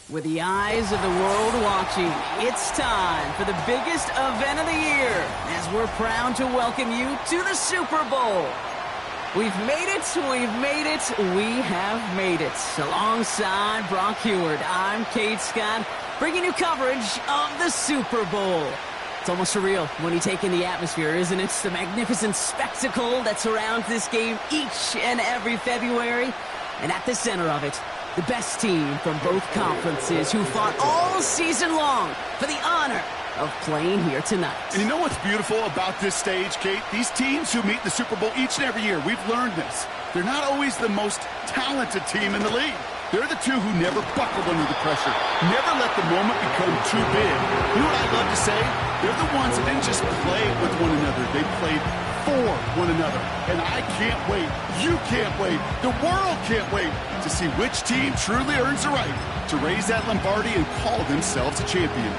With the eyes of the world watching, it's time for the biggest event of the year as we're proud to welcome you to the Super Bowl. We've made it, we have made it. Alongside Brock Heward, I'm Kate Scott, bringing you coverage of the Super Bowl. It's almost surreal when you take in the atmosphere, isn't it? The magnificent spectacle that surrounds this game each and every February. And at the center of it, the best team from both conferences who fought all season long for the honor of playing here tonight. And you know what's beautiful about this stage, Kate? These teams who meet the Super Bowl each and every year, we've learned this. They're not always the most talented team in the league. They're the two who never buckle under the pressure, never let the moment become too big. You know what I love to say? They're the ones that didn't just play with one another. They played for one another. And I can't wait. You can't wait. The world can't wait to see which team truly earns the right to raise that Lombardi and call themselves a champion.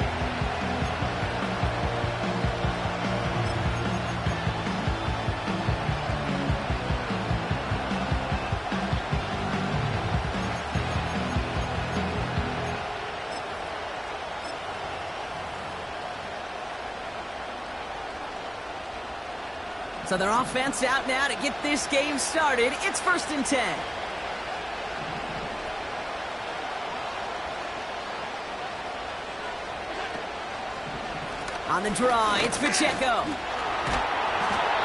So their offense out now to get this game started. It's 1st and 10. On the draw, it's Pacheco.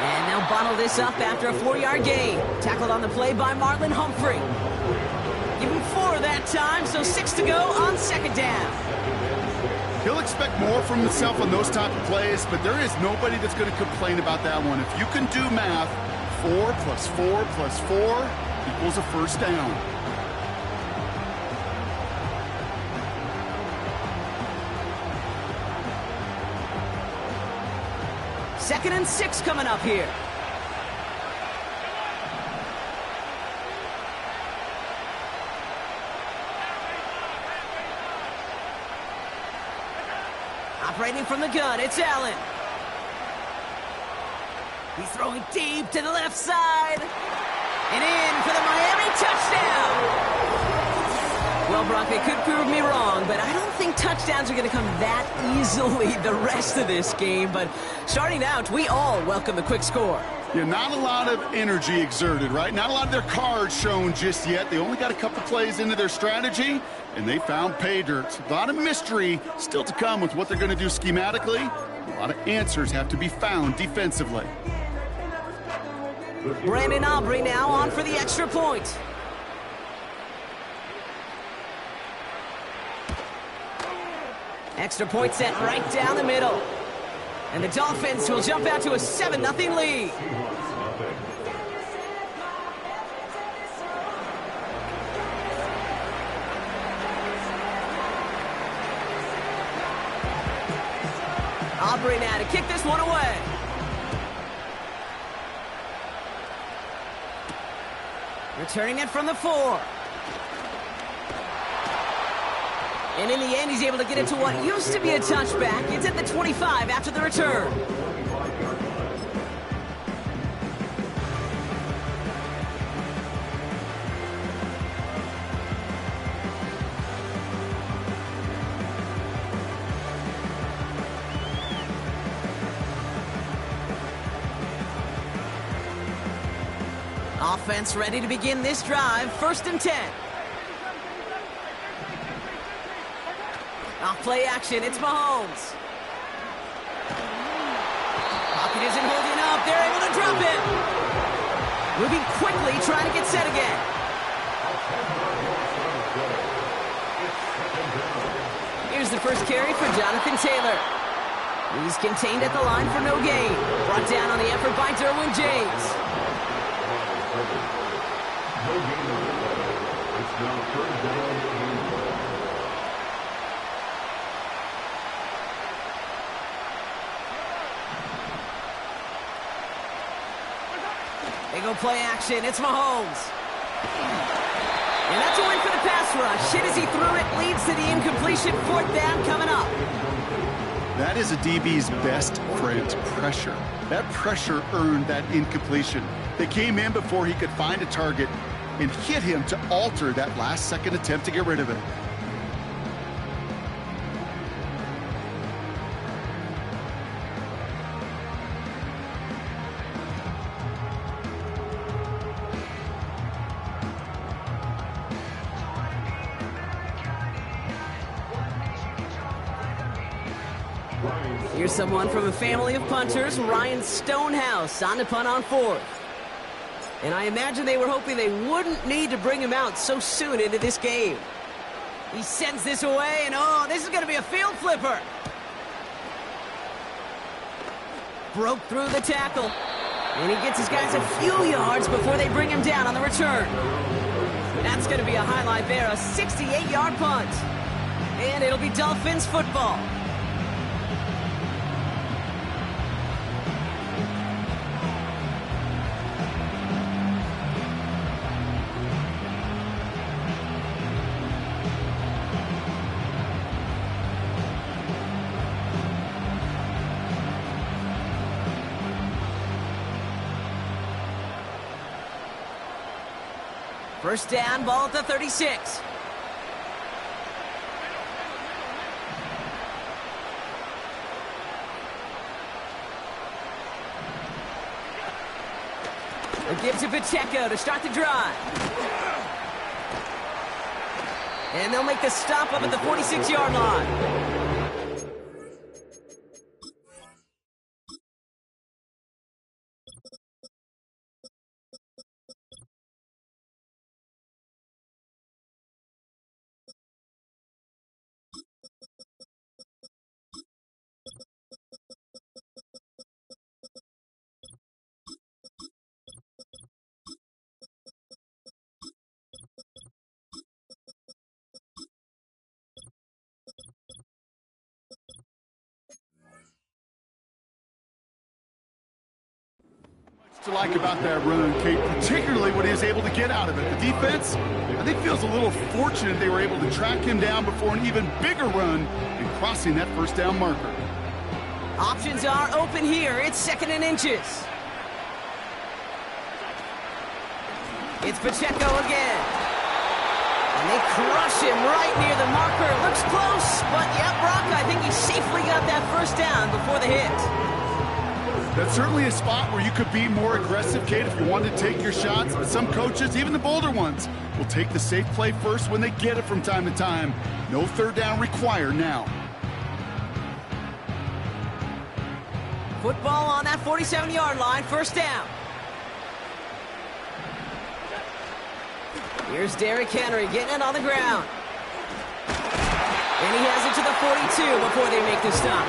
And they'll bottle this up after a 4-yard gain. Tackled on the play by Marlon Humphrey. Give him 4 that time, so 6 to go on 2nd down. He'll expect more from himself on those type of plays, but there is nobody that's going to complain about that one. If you can do math, 4 plus 4 plus 4 equals a first down. Second and 6 coming up here. Operating from the gun, it's Allen. He's throwing deep to the left side. And in for the Miami touchdown. Well, Brock, they could prove me wrong, but I don't think touchdowns are going to come that easily the rest of this game. But starting out, we all welcome the quick score. Yeah, not a lot of energy exerted, right? Not a lot of their cards shown just yet. They only got a couple plays into their strategy, and they found pay dirt. A lot of mystery still to come with what they're going to do schematically. A lot of answers have to be found defensively. Brandon Aubrey now on for the extra point. Extra point set right down the middle. And the Dolphins will jump out to a 7-0 lead. Aubrey now to kick this one away. Returning it from the 4. And in the end, he's able to get it to what used to be a touchback. It's at the 25 after the return. Offense ready to begin this drive. 1st and 10. Off play action, it's Mahomes. Pocket isn't holding up. They're able to drop it. Moving quickly, trying to get set again. Here's the first carry for Jonathan Taylor. He's contained at the line for no gain. Brought down on the effort by Derwin James. It's now 3rd down and 1. They go play action. It's Mahomes. And that's a win for the pass rush. Hit as he threw it, leads to the incompletion. 4th down coming up. That is a DB's best friend, pressure. That pressure earned that incompletion. They came in before he could find a target and hit him to alter that last-second attempt to get rid of it. Here's someone from a family of punters, Ryan Stonehouse, on to punt on fourth. And I imagine they were hoping they wouldn't need to bring him out so soon into this game. He sends this away, and oh, this is going to be a field flipper. Broke through the tackle. And he gets his guys a few yards before they bring him down on the return. That's going to be a highlight there, a 68-yard punt. And it'll be Dolphins football. First down, ball at the 36. A give to Pacheco to start the drive. And they'll make the stop up at the 46-yard line. To like about that run, Kate, particularly what he was able to get out of it. The defense, I think, feels a little fortunate they were able to track him down before an even bigger run and crossing that first down marker. Options are open here. It's 2nd and inches. It's Pacheco again. And they crush him right near the marker. Looks close, but yeah, Brock, I think he safely got that first down before the hit. That's certainly a spot where you could be more aggressive, Kate, if you wanted to take your shots. But some coaches, even the bolder ones, will take the safe play first when they get it from time to time. No third down required now. Football on that 47-yard line, first down. Here's Derrick Henry getting it on the ground. And he has it to the 42 before they make the stop.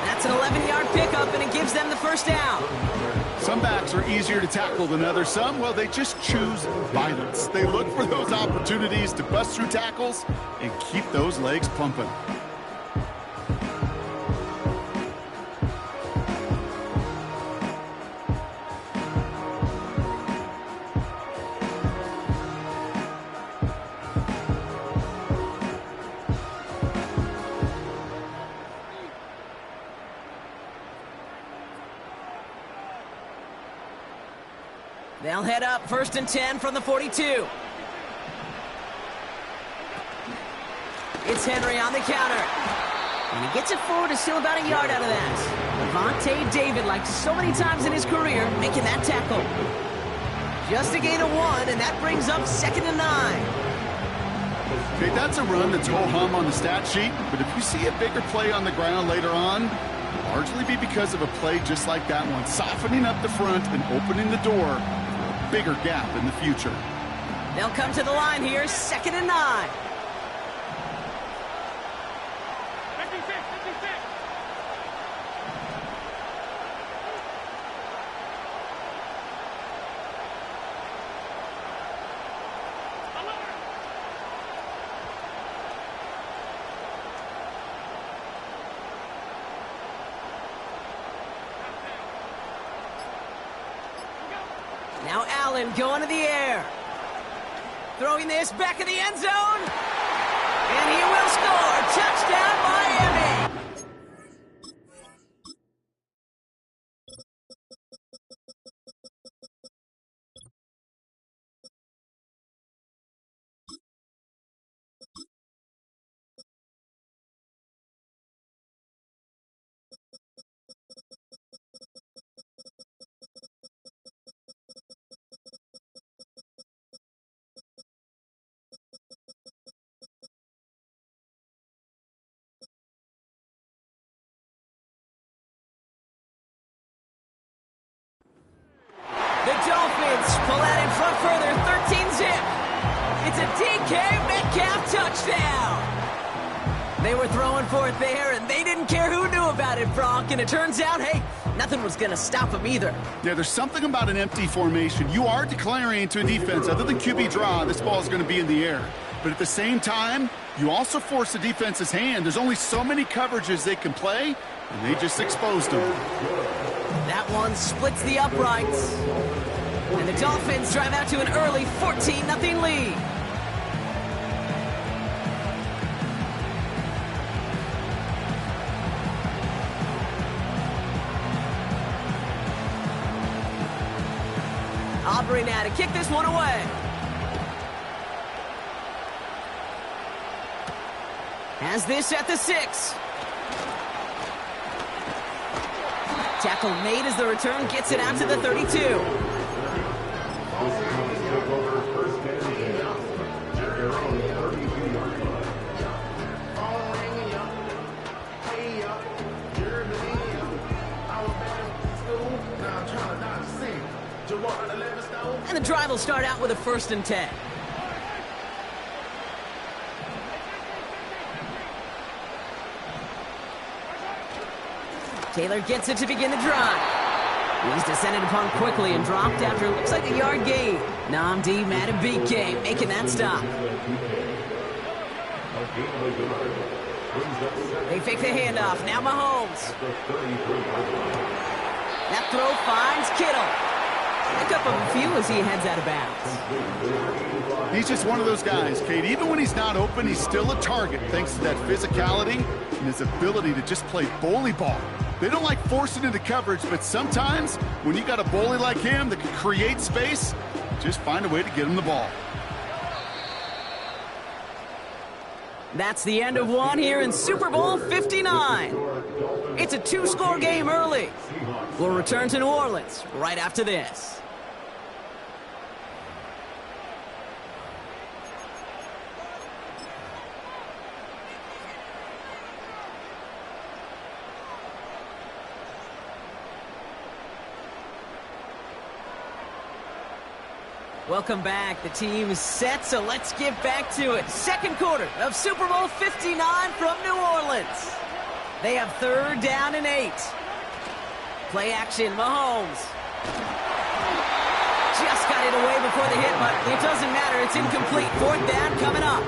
That's an 11-yard pickup, and it gives them the first down. Some backs are easier to tackle than others. Some, well, they just choose violence. They look for those opportunities to bust through tackles and keep those legs pumping. They'll head up 1st and 10 from the 42. It's Henry on the counter. And he gets it forward to still about a yard out of that. Levante David, like so many times in his career, making that tackle. Just a gain of 1, and that brings up 2nd and 9. Okay, that's a run that's ho-hum on the stat sheet, but if you see a bigger play on the ground later on, it'll largely be because of a play just like that one, softening up the front and opening the door. Bigger gap in the future. They'll come to the line here, 2nd and 9. Now Allen going to the air. Throwing this back in the end zone. And he will score. Touchdown, Miami. a DK Metcalf touchdown. They were throwing for it there, and they didn't care who knew about it, Brock. And it turns out, hey, nothing was going to stop them either. Yeah, there's something about an empty formation. You are declaring to a defense, other than QB draw, this ball is going to be in the air. But at the same time, you also force the defense's hand. There's only so many coverages they can play, and they just exposed them. That one splits the uprights. And the Dolphins drive out to an early 14-0 lead. Aubrey now to kick this one away. Has this at the 6. Tackle made as the return gets it out to the 32. And the drive will start out with a 1st and 10. Taylor gets it to begin the drive. He's descended upon quickly and dropped after it looks like a yard gain. Namdi Matabike making that stop. They fake the handoff. Now Mahomes. That throw finds Kittle. Pick up a few as he heads out of bounds. He's just one of those guys, Kate. Even when he's not open, he's still a target thanks to that physicality and his ability to just play bully ball. They don't like forcing into coverage, but sometimes when you got a bully like him that can create space, just find a way to get him the ball. That's the end of one here in Super Bowl 59. It's a 2-score game early. We'll return to New Orleans right after this. Welcome back. The team is set, so let's get back to it. Second quarter of Super Bowl 59 from New Orleans. They have 3rd down and 8. Play action, Mahomes. Just got it away before the hit, but it doesn't matter. It's incomplete. 4th down coming up.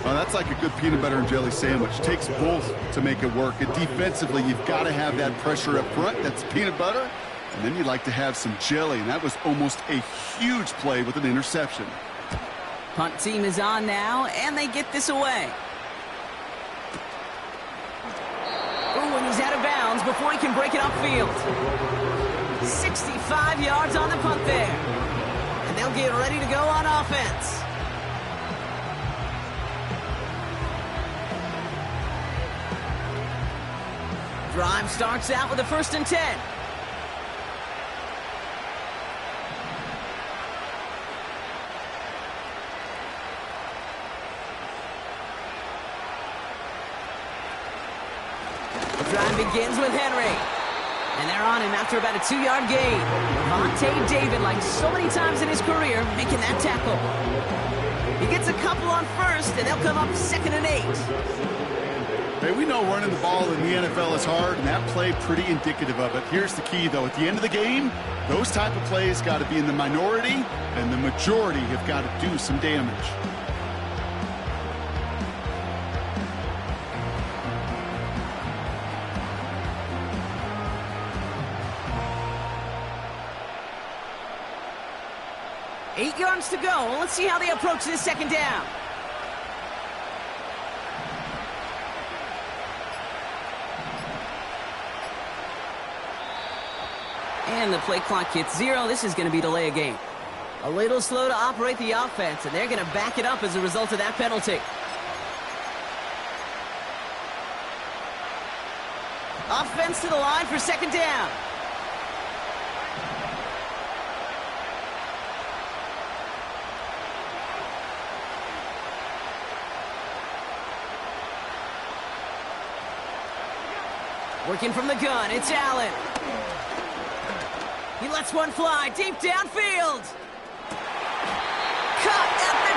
Well, that's like a good peanut butter and jelly sandwich. Takes both to make it work. And defensively, you've got to have that pressure up front. That's peanut butter. And then you'd like to have some jelly, and that was almost a huge play with an interception. Punt team is on now, and they get this away. Ooh, and he's out of bounds before he can break it upfield. 65 yards on the punt there. And they'll get ready to go on offense. Drive starts out with a 1st and 10. Drive begins with Henry. And they're on him after about a 2-yard gain. Vontae David, like so many times in his career, making that tackle. He gets a couple on 1st, and they'll come up 2nd and 8. Hey, we know running the ball in the NFL is hard, and that play pretty indicative of it. Here's the key, though. At the end of the game, those type of plays got to be in the minority, and the majority have got to do some damage. Eight yards to go. Let's see how they approach this 2nd down. And the play clock hits 0. This is going to be delay a game. A little slow to operate the offense, and they're going to back it up as a result of that penalty. Offense to the line for 2nd down. Working from the gun, it's Allen. He lets one fly deep downfield. Caught at the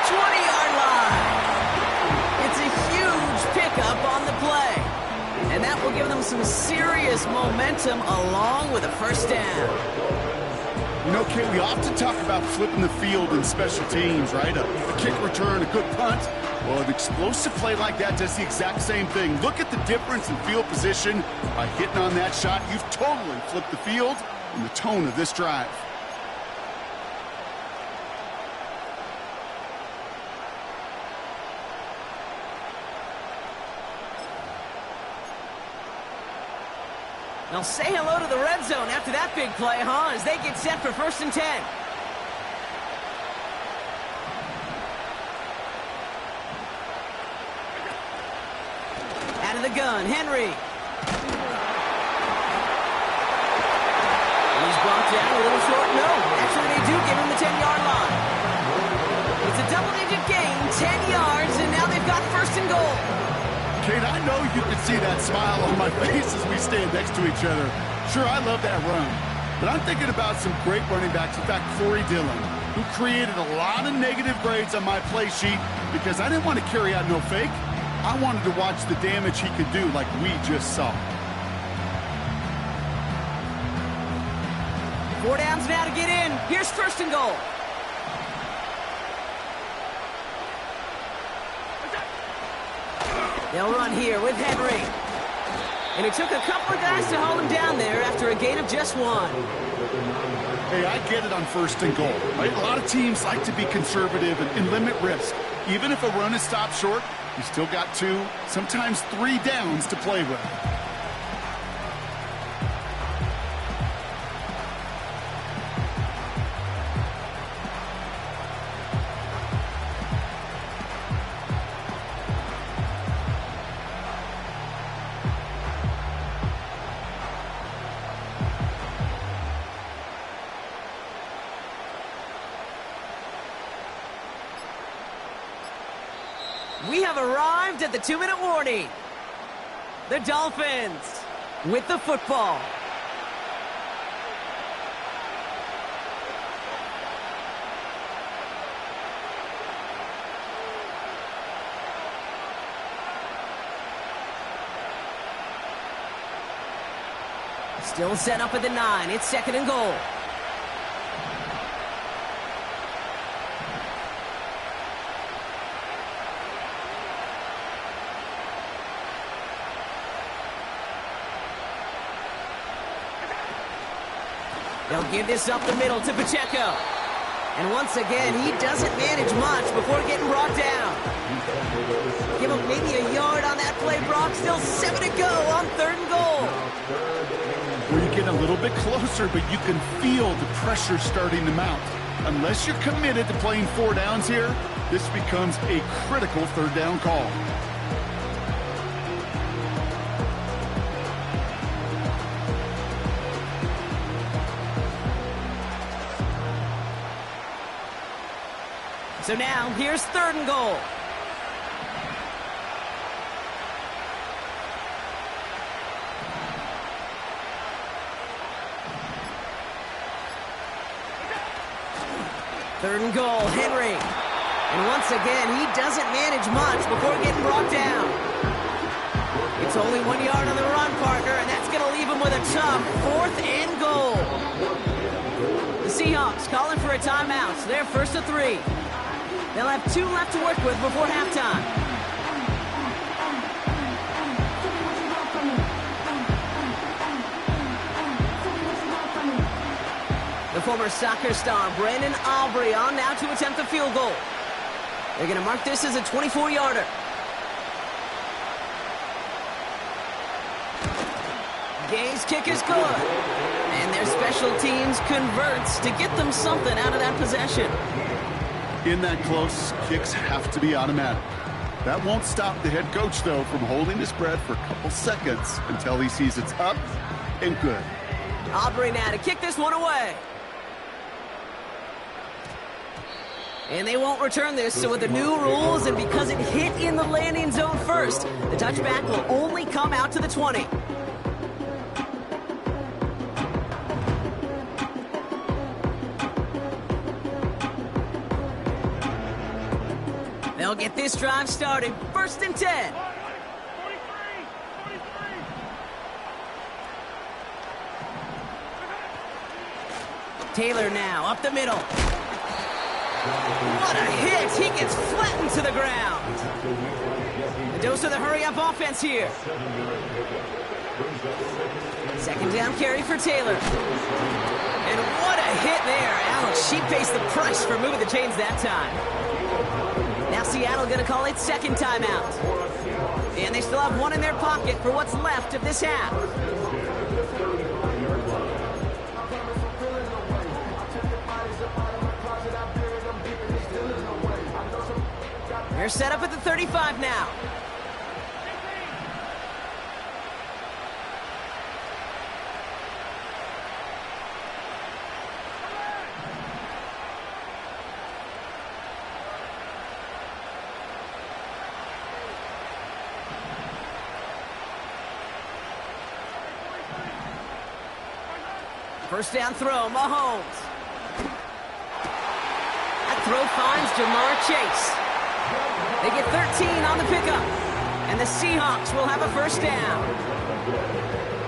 give them some serious momentum along with a first down. You know, Kate, we often talk about flipping the field in special teams, right? A kick return, a good punt. Well, an explosive play like that does the exact same thing. Look at the difference in field position. By hitting on that shot, you've totally flipped the field and the tone of this drive. They'll say hello to the red zone after that big play, huh? As they get set for 1st and 10. Out of the gun, Henry. And he's brought down a little short. No, actually they do give him the 10-yard line. It's a double-digit gain, 10 yards, and now they've got 1st and goal. Kate, I know you can see that smile on my face as we stand next to each other. Sure, I love that run. But I'm thinking about some great running backs. In fact, Corey Dillon, who created a lot of negative grades on my play sheet because I didn't want to carry out no fake. I wanted to watch the damage he could do like we just saw. 4 downs now to get in. Here's 1st and goal. They'll run here with Henry. And it took a couple of guys to hold him down there after a gain of just 1. Hey, I get it on 1st and goal, right? A lot of teams like to be conservative and limit risk. Even if a run is stopped short, you still got 2, sometimes 3 downs to play with. We have arrived at the 2-minute warning. The Dolphins with the football. Still set up at the 9. It's 2nd and goal. They'll give this up the middle to Pacheco. And once again, he doesn't manage much before getting brought down. Give him maybe a yard on that play, Brock. Still 7 to go on 3rd and goal. Where you get a little bit closer, but you can feel the pressure starting to mount. Unless you're committed to playing 4 downs here, this becomes a critical 3rd down call. So now, here's 3rd and goal. Third and goal, Henry. And once again, he doesn't manage much before getting brought down. It's only 1 yard on the run, partner, and that's going to leave him with a tough 4th and goal. The Seahawks calling for a timeout. So they're 1st and 3. They'll have 2 left to work with before halftime. The former soccer star, Brandon Aubrey, on now to attempt the field goal. They're going to mark this as a 24-yarder. Gay's kick is good. And their special teams converts to get them something out of that possession. In that close, kicks have to be automatic. That won't stop the head coach, though, from holding his breath for a couple seconds until he sees it's up and good. Aubrey now to kick this one away. And they won't return this, so with the new rules and because it hit in the landing zone first, the touchback will only come out to the 20. They'll get this drive started. 1st and 10. Taylor now, up the middle. What a hit! He gets flattened to the ground. A dose of the hurry-up offense here. Second down carry for Taylor. And what a hit there. Ouch, she pays the price for moving the chains that time. Now Seattle going to call its second timeout. And they still have one in their pocket for what's left of this half. They're set up at the 35 now. First down throw, Mahomes. That throw finds Jamar Chase. They get 13 on the pickup. And the Seahawks will have a first down.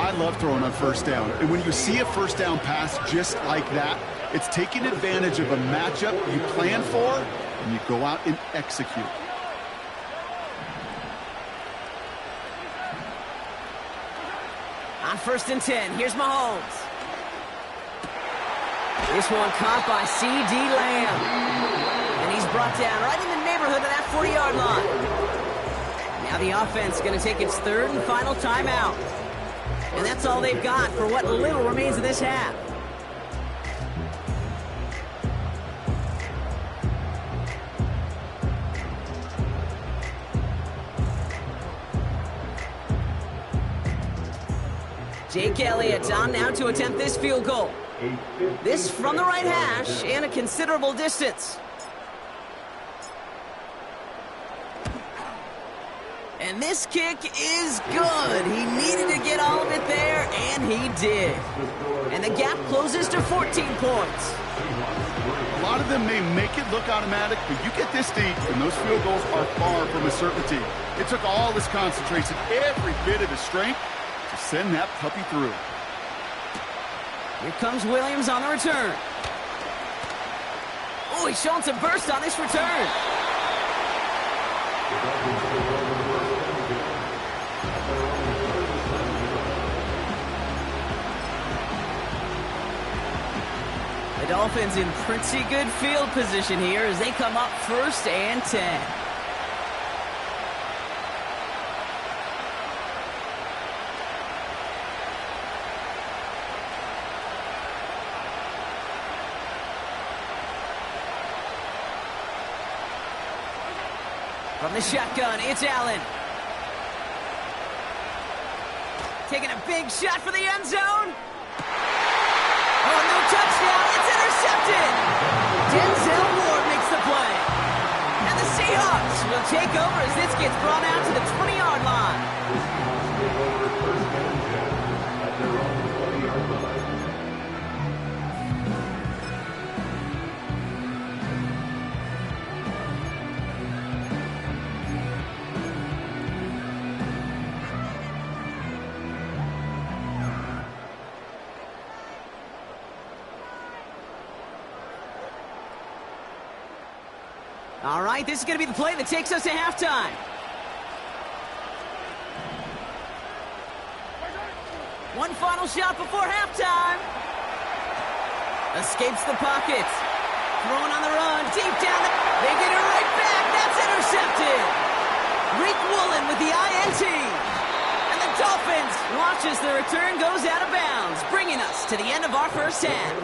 I love throwing on first down. And when you see a first down pass just like that, it's taking advantage of a matchup you plan for, and you go out and execute. On 1st and 10, here's Mahomes. This one caught by C.D. Lamb. And he's brought down right in the neighborhood of that 40-yard line. Now the offense going to take its third and final timeout. And that's all they've got for what little remains of this half. Jake Elliott on now to attempt this field goal. This from the right hash and a considerable distance. And this kick is good. He needed to get all of it there, and he did. And the gap closes to 14 points. A lot of them may make it look automatic, but you get this deep, and those field goals are far from a certainty. It took all his concentration, every bit of his strength, to send that puppy through. Here comes Williams on the return. Oh, he's showing some burst on this return. The Dolphins in pretty good field position here as they come up 1st and 10. From the shotgun, it's Allen. Taking a big shot for the end zone. Oh, no touchdown. It's intercepted. Denzel Ward makes the play. And the Seahawks will take over as this gets brought out to the 20-yard line. All right, this is going to be the play that takes us to halftime. One final shot before halftime. Escapes the pocket. Throwing on the run, deep down. They get it right back. That's intercepted. Reek Woolen with the INT. And the Dolphins watch as the return goes out of bounds, bringing us to the end of our first half.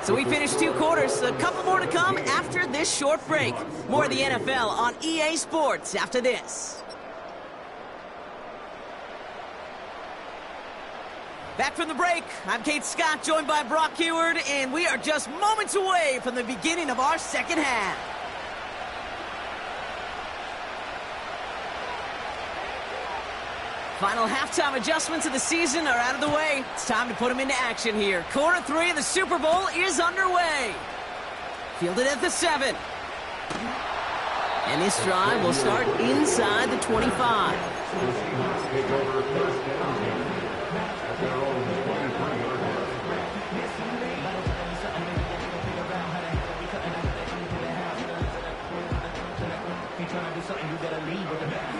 So we finished 2 quarters. A couple more to come after this short break. More of the NFL on EA Sports after this. Back from the break, I'm Kate Scott, joined by Brock Heward, and we are just moments away from the beginning of our second half. Final halftime adjustments of the season are out of the way. It's time to put them into action here. Quarter 3 of the Super Bowl is underway. Fielded at the 7. And this drive will start inside the 25. something you gotta leave with the back.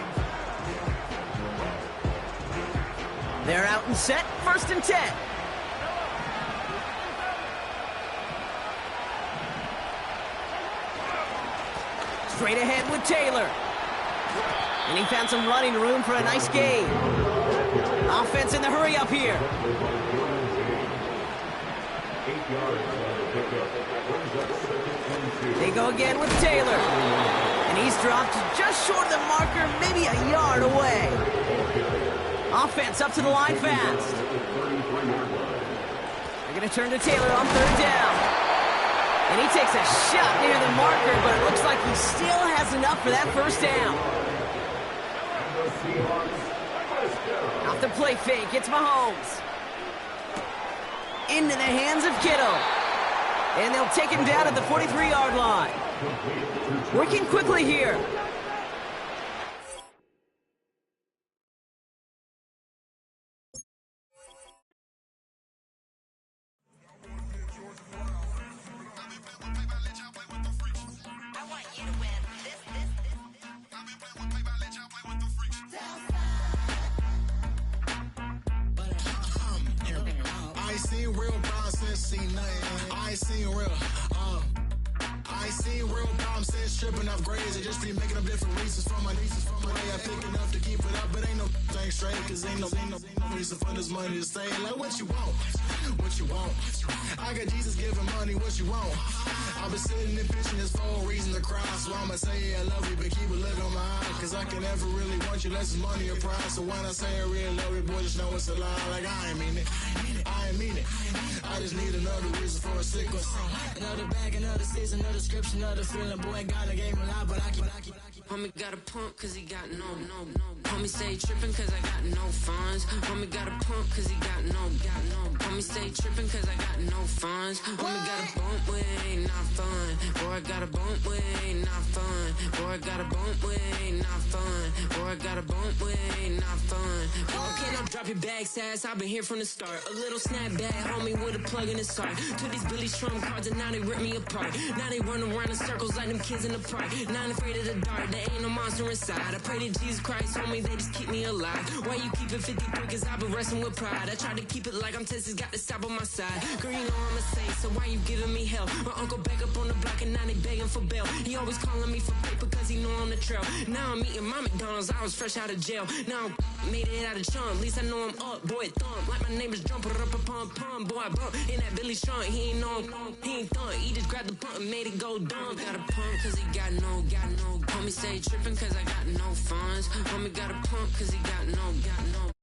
They're out and set, 1st and 10. Straight ahead with Taylor. And he found some running room for a nice gain. Offense in the hurry up here. 8 yards on the pickup. Brings up 2nd and 2. They go again with Taylor. And he's dropped just short of the marker, maybe a yard away. Offense up to the line fast. They're going to turn to Taylor on 3rd down. And he takes a shot near the marker, but it looks like he still has enough for that 1st down. Off the play fake, it's Mahomes. Into the hands of Kittle. And they'll take him down at the 43-yard line. Working quickly here. I ain't seen real problems since seen nothing. I ain't seen real, I ain't seen real problems since tripping off grades. I just be making up different reasons for my nieces. From my way I pick enough to keep it up, but ain't no thing straight. Cause ain't no reason for this money to stay. Like what you want, what you want. I got Jesus giving money, what you want. I've been sitting and pitching this for a reason to cry. So I'ma say yeah, I love you, but keep a look on my eye. Cause I can never really want you unless it's money or pride. So when I say I really love you, boy, just know it's a lie. Like I ain't mean it, I ain't mean it. I just need another reason for a sick one. Another bag, another season, another description, another feeling. Boy, got a game a lot, but I keep. Homie got a pump cause he got no. Homie stay trippin' cause I got no funds. Homie got a pump cause he got no. Homie stay trippin' cause I got no funds. Homie got a bump with it ain't not fun. Boy, I got a bump with it ain't not fun. Boy, I got a bump with it ain't not fun. Boy, I got a bump with it ain't not fun. Okay, now drop your bag, sass. I've been here from the start. A little snapback, homie, with a plug in his heart. Took these Billy Strum cards and now they rip me apart. Now they run around in circles like them kids in the park. Not afraid of the dark, there ain't no monster inside. I pray to Jesus Christ, homie, they just keep me alive. Why you keep it 53? Cause I've been wrestling with pride. I try to keep it like I'm Texas, got to stop on my side. Girl, you know I'm a saint, so why you giving me hell? My uncle back up on the block and now they begging for bail. He always calling me for paper cause he know I'm the trail. Now I'm eating my McDonald's, I was fresh out of jail. Now I made it out of chum, at least I know I'm up, boy, thump. Like my name is Jumper, up a pump, pump. Boy, I bump in that Billy Strong, he ain't know him, he ain't thump. He just grabbed the pump and made it go dumb. Got a pump cause he got no. Homie stay trippin' cause I got no funds. Homie got a pump cause he got no.